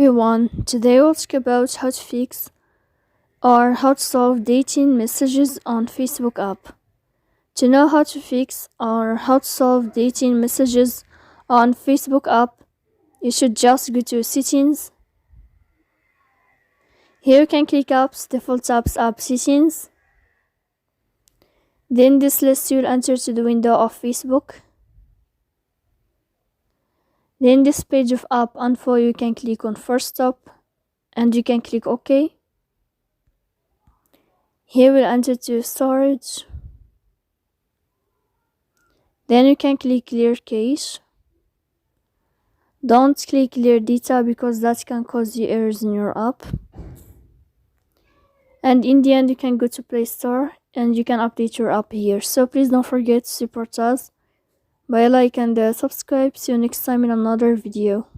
Everyone, today we'll talk about how to fix or how to solve dating messages on Facebook app. To know how to fix or how to solve dating messages on Facebook app, you should just go to settings. Here you can click apps, default apps, app settings. Then this list you'll enter to the window of Facebook. Then this page of app info you can click on first stop and you can click OK. Here we'll enter to storage. Then you can click clear cache. Don't click clear data because that can cause you errors in your app. And in the end you can go to Play Store and you can update your app here. So please don't forget to support us by like and subscribe. See you next time in another video.